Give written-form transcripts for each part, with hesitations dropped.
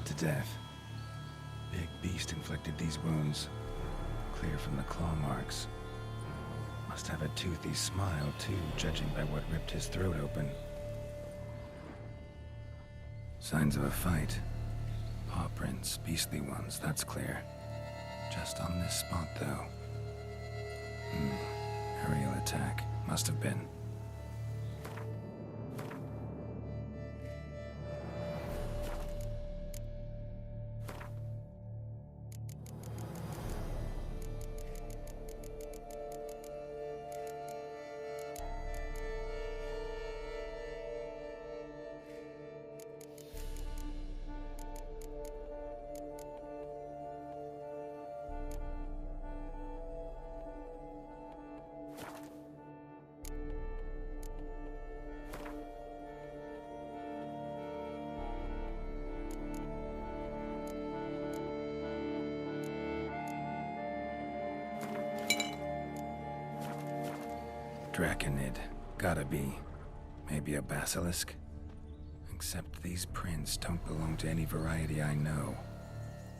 to death. Big beast inflicted these wounds, clear from the claw marks. Must have a toothy smile, too, judging by what ripped his throat open. Signs of a fight. Paw prints, beastly ones, that's clear. Just on this spot, though. Aerial attack. Must have been. Draconid. Gotta be. Maybe a basilisk? Except these prints don't belong to any variety I know.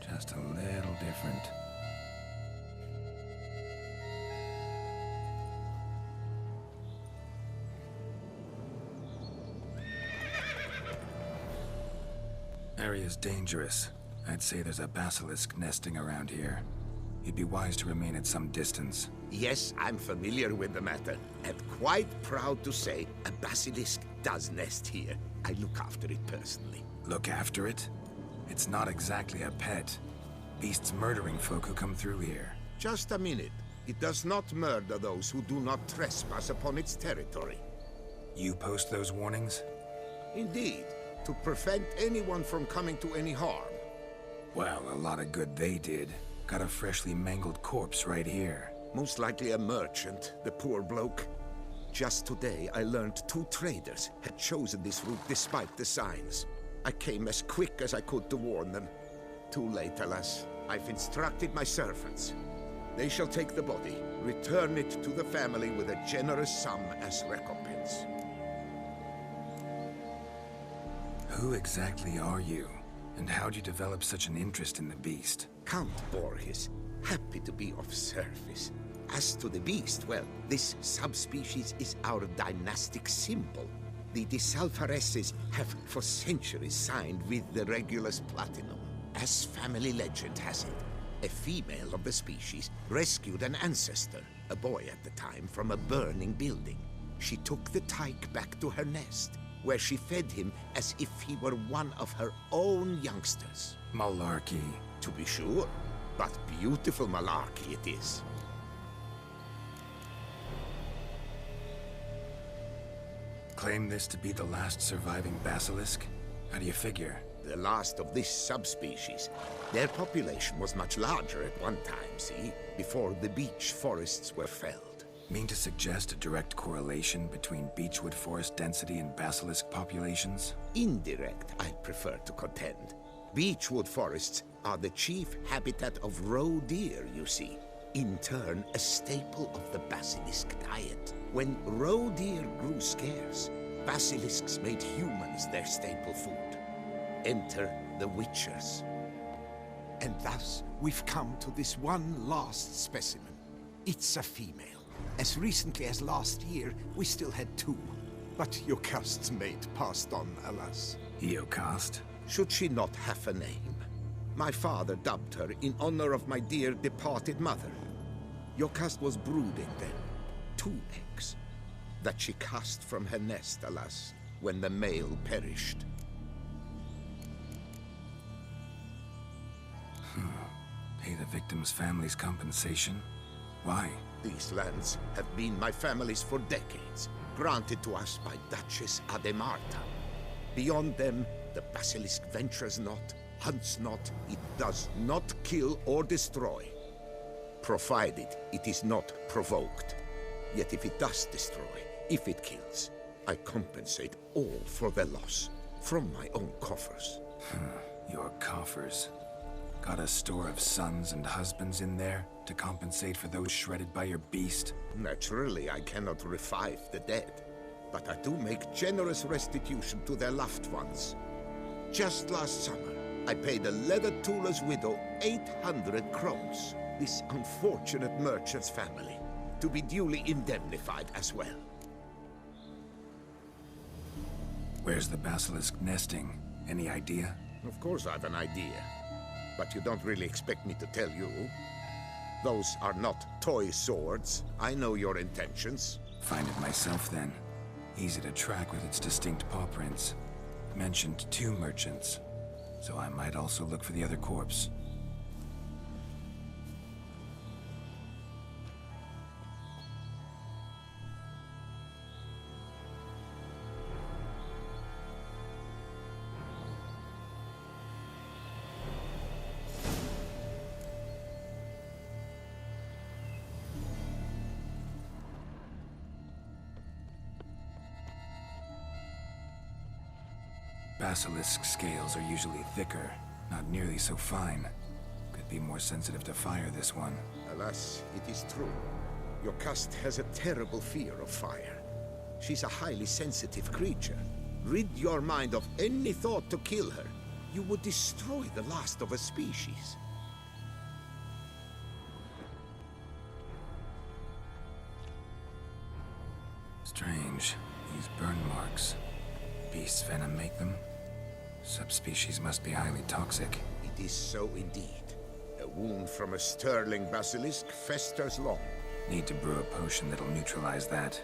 Just a little different. Area's dangerous. I'd say there's a basilisk nesting around here. You'd be wise to remain at some distance. Yes, I'm familiar with the matter, and quite proud to say a basilisk does nest here. I look after it personally. Look after it? It's not exactly a pet. Beast's murdering folk who come through here. Just a minute. It does not murder those who do not trespass upon its territory. You post those warnings? Indeed, to prevent anyone from coming to any harm. Well, a lot of good they did. Got a freshly mangled corpse right here. Most likely a merchant, the poor bloke. Just today, I learned 2 traders had chosen this route despite the signs. I came as quick as I could to warn them. Too late, alas. I've instructed my servants. They shall take the body, return it to the family with a generous sum as recompense. Who exactly are you? And how'd you develop such an interest in the beast? Count Borges, happy to be of service. As to the beast, well, this subspecies is our dynastic symbol. The Desalfareses have for centuries signed with the Regulus Platinum. As family legend has it, a female of the species rescued an ancestor, a boy at the time, from a burning building. She took the tyke back to her nest, where she fed him as if he were one of her own youngsters. Malarkey. To be sure, but beautiful malarkey it is. Claim this to be the last surviving basilisk? How do you figure? The last of this subspecies. Their population was much larger at one time, see? Before the beech forests were felled. Mean to suggest a direct correlation between beechwood forest density and basilisk populations? Indirect, I prefer to contend. Beechwood forests are the chief habitat of roe deer, you see. In turn, a staple of the basilisk diet. When roe deer grew scarce, basilisks made humans their staple food. Enter the witchers. And thus, we've come to this one last specimen. It's a female. As recently as last year, we still had 2. But Jocast's mate passed on, alas. Jocast? Should she not have a name? My father dubbed her in honor of my dear departed mother. Jocast was brooding then. 2 eggs. That she cast from her nest, alas, when the male perished. Pay the victim's family's compensation? Why? These lands have been my family's for decades, granted to us by Duchess Ademarta. Beyond them, the basilisk ventures not, hunts not, it does not kill or destroy. Provided it is not provoked. Yet if it does destroy, if it kills, I compensate all for the loss, from my own coffers. Your coffers. Got a store of sons and husbands in there to compensate for those shredded by your beast? Naturally, I cannot revive the dead, but I do make generous restitution to their loved ones. Just last summer, I paid a leather tooler's widow 800 crowns, this unfortunate merchant's family, to be duly indemnified as well. Where's the basilisk nesting? Any idea? Of course I have an idea, but you don't really expect me to tell you. Those are not toy swords. I know your intentions. Find it myself then. Easy to track with its distinct paw prints. Mentioned 2 merchants, so I might also look for the other corpse. Basilisk scales are usually thicker, not nearly so fine. Could be more sensitive to fire, this one. Alas, it is true. Your caste has a terrible fear of fire. She's a highly sensitive creature. Rid your mind of any thought to kill her. You would destroy the last of a species. Strange. These burn marks. Beast's venom make them? Subspecies must be highly toxic. It is so indeed. A wound from a sterling basilisk festers long. Need to brew a potion that'll neutralize that.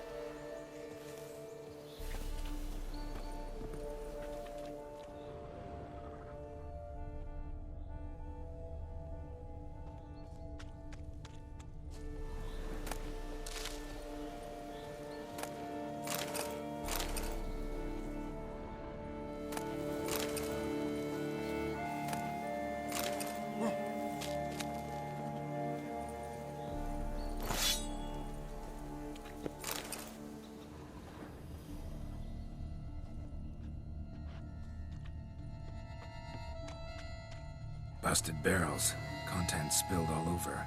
Busted barrels. Contents spilled all over.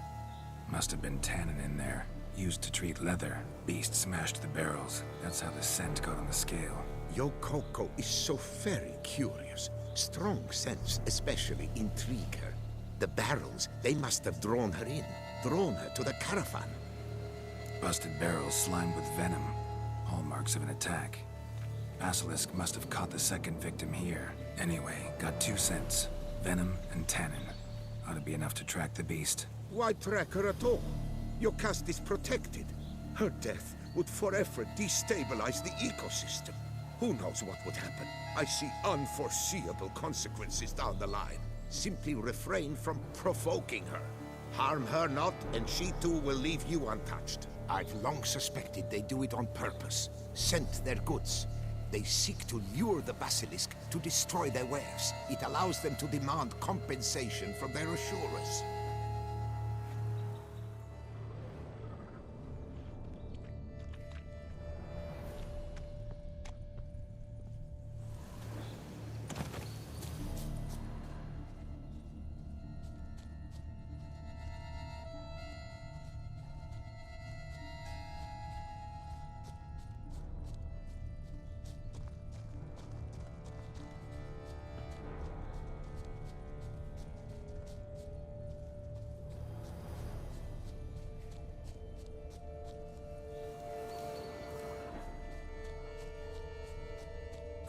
Must have been tannin in there. Used to treat leather. Beast smashed the barrels. That's how the scent got on the scale. Your Coco is so very curious. Strong scents especially intrigue her. The barrels, they must have drawn her in. Drawn her to the caravan. Busted barrels slimed with venom. Hallmarks of an attack. Basilisk must have caught the second victim here. Anyway, got 2 scents. Venom and tannin. Ought to be enough to track the beast. Why track her at all? Your caste is protected. Her death would forever destabilize the ecosystem. Who knows what would happen? I see unforeseeable consequences down the line. Simply refrain from provoking her. Harm her not, and she too will leave you untouched. I've long suspected they do it on purpose. Scent their goods. They seek to lure the basilisk to destroy their wares. It allows them to demand compensation from their assurers.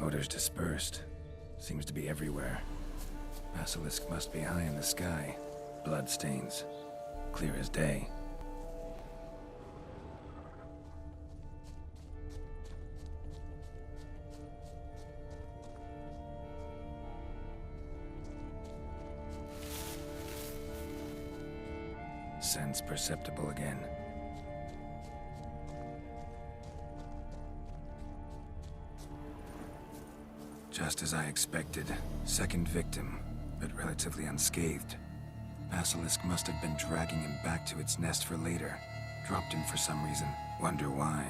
Odors dispersed. Seems to be everywhere. Basilisk must be high in the sky. Blood stains. Clear as day. Sense perceptible again. Just as I expected. Second victim, but relatively unscathed. Basilisk must have been dragging him back to its nest for later. Dropped him for some reason. Wonder why.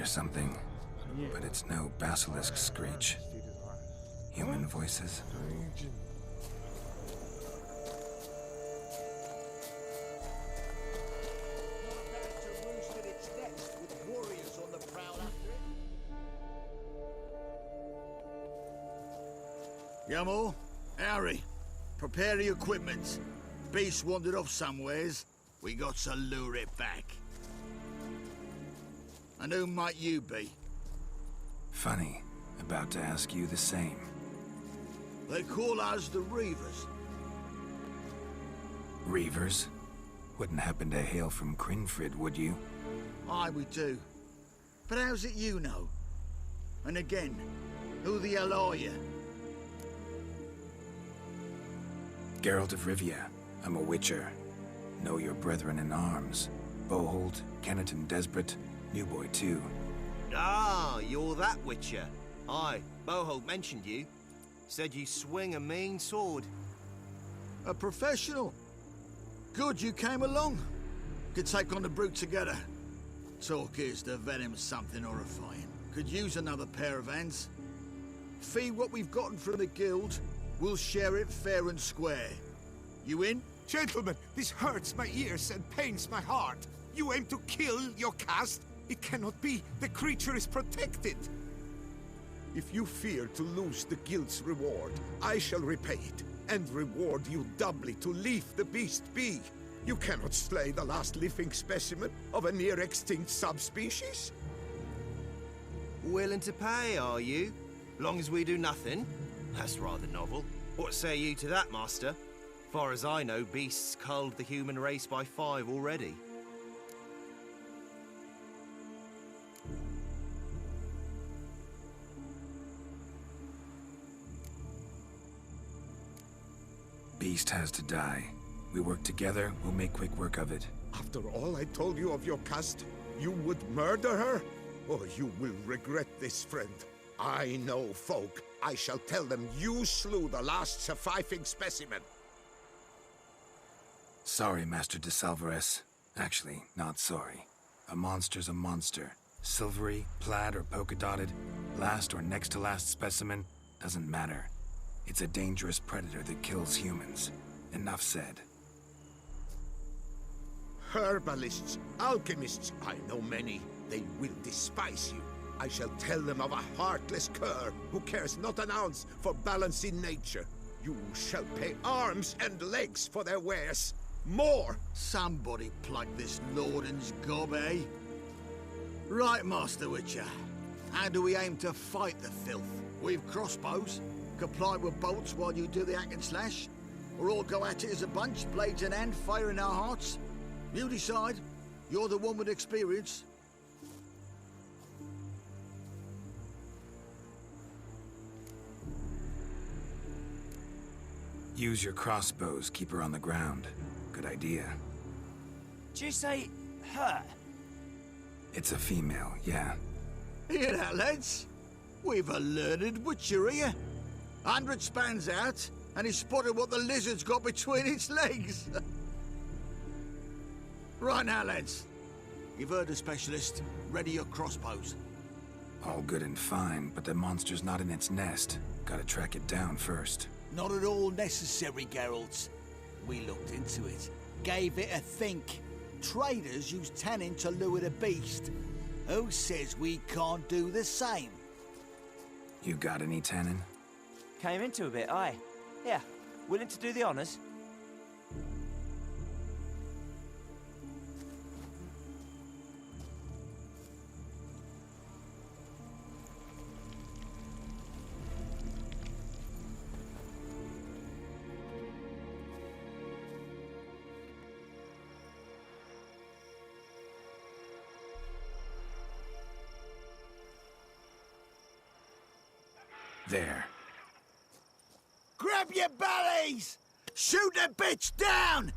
something, but it's no basilisk screech. Human voices? Yamo, Harry, prepare the equipment. Beast wandered off somewheres. We got to lure it back. And who might you be? Funny. About to ask you the same. They call us the Reavers. Reavers? Wouldn't happen to hail from Crinfrid, would you? Aye, we do. But how's it you know? And again, who the hell are you? Geralt of Rivia. I'm a witcher. Know your brethren in arms. Bohold, Kenneton Desperate, New Boy too. Ah, you're that witcher. Aye, Bohold mentioned you. Said you swing a mean sword. A professional. Good you came along. Could take on the brute together. Talk is the venom's something horrifying. Could use another pair of hands. Fee what we've gotten from the guild. We'll share it fair and square. You in? Gentlemen, this hurts my ears and pains my heart. You aim to kill your caste? It cannot be. The creature is protected. If you fear to lose the guild's reward, I shall repay it, and reward you doubly to leave the beast be. You cannot slay the last living specimen of a near-extinct subspecies. Willing to pay, are you? Long as we do nothing? That's rather novel. What say you to that, master? Far as I know, beasts culled the human race by 5 already. Beast has to die. We work together, we'll make quick work of it. After all I told you of your caste, you would murder her? Oh, you will regret this, friend. I know folk. I shall tell them you slew the last surviving specimen. Sorry, Master de Salvarez. Actually, not sorry. A monster's a monster. Silvery, plaid, or polka-dotted, last or next to last specimen, doesn't matter. It's a dangerous predator that kills humans. Enough said. Herbalists, alchemists, I know many. They will despise you. I shall tell them of a heartless cur who cares not an ounce for balance in nature. You shall pay arms and legs for their wares. More! Somebody plug this Lorden's gob, eh? Right, Master Witcher. How do we aim to fight the filth? We've crossbows. Comply with bolts while you do the hack and slash? Or all go at it as a bunch, blades in hand, fire in our hearts? You decide. You're the one with experience. Use your crossbows, keep her on the ground. Good idea. Did you say her? It's a female, yeah. Hear that, lads? We've a learned witcher here. 100 spans out, and he spotted what the lizard's got between its legs. Right now, lads. You've heard the specialist. Ready your crossbows. All good and fine, but the monster's not in its nest. Gotta track it down first. Not at all necessary, Geralt. We looked into it. Gave it a think. Traders use tannin to lure the beast. Who says we can't do the same? You got any tannin? Came into a bit, aye. Yeah, willing to do the honours? There. Grab your bellies! Shoot the bitch down!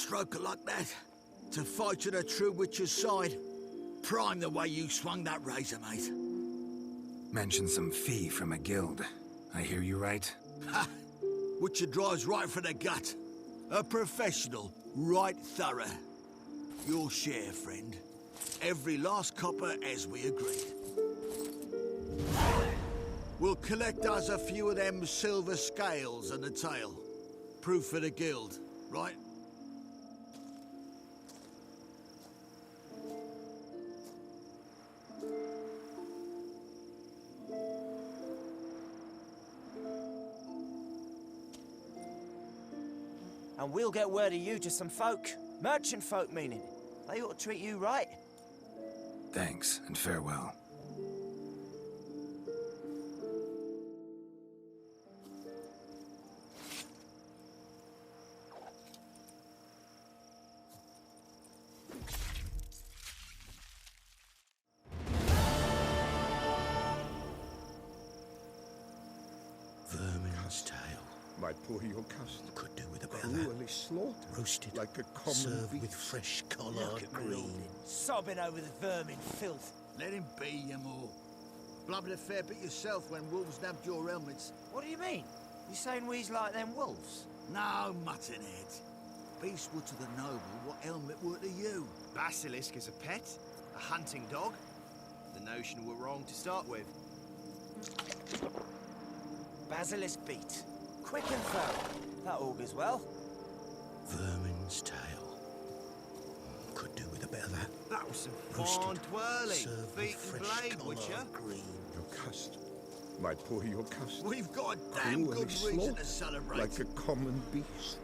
stroke of luck, that. To fight at a true witcher's side. Prime the way you swung that razor, mate. Mentioned some fee from a guild. I hear you right? Ha! Witcher drives right for the gut. A professional, right thorough. Your share, friend. Every last copper as we agreed. We'll collect us a few of them silver scales and the tail. Proof for the guild, right? And we'll get word of you to some folk. Merchant folk, meaning. They ought to treat you right. Thanks, and farewell. Vermin's tail. My poor Yocasta. Could do with a bit Cruelly slaughtered. Roasted. Like a common served beast. with fresh collard green. Sobbing over the vermin filth. Let him be, you more. Blubbered a fair bit yourself when wolves nabbed your helmets. What do you mean? You saying we's like them wolves? No, muttonhead. Beasts were to the noble what helmet were to you. Basilisk as a pet? A hunting dog? The notion were wrong to start with. Basilisk beat. Quick and firm. That augurs well. Vermin's tail. Could do with a bit of that. That was some Roasted, fine twirling. served Feet with and fresh blade, collard Witcher. green. Yocasta. My poor Yocasta. We've got a damn Cruelly good reason to slaughtered. celebrate. Like a common beast.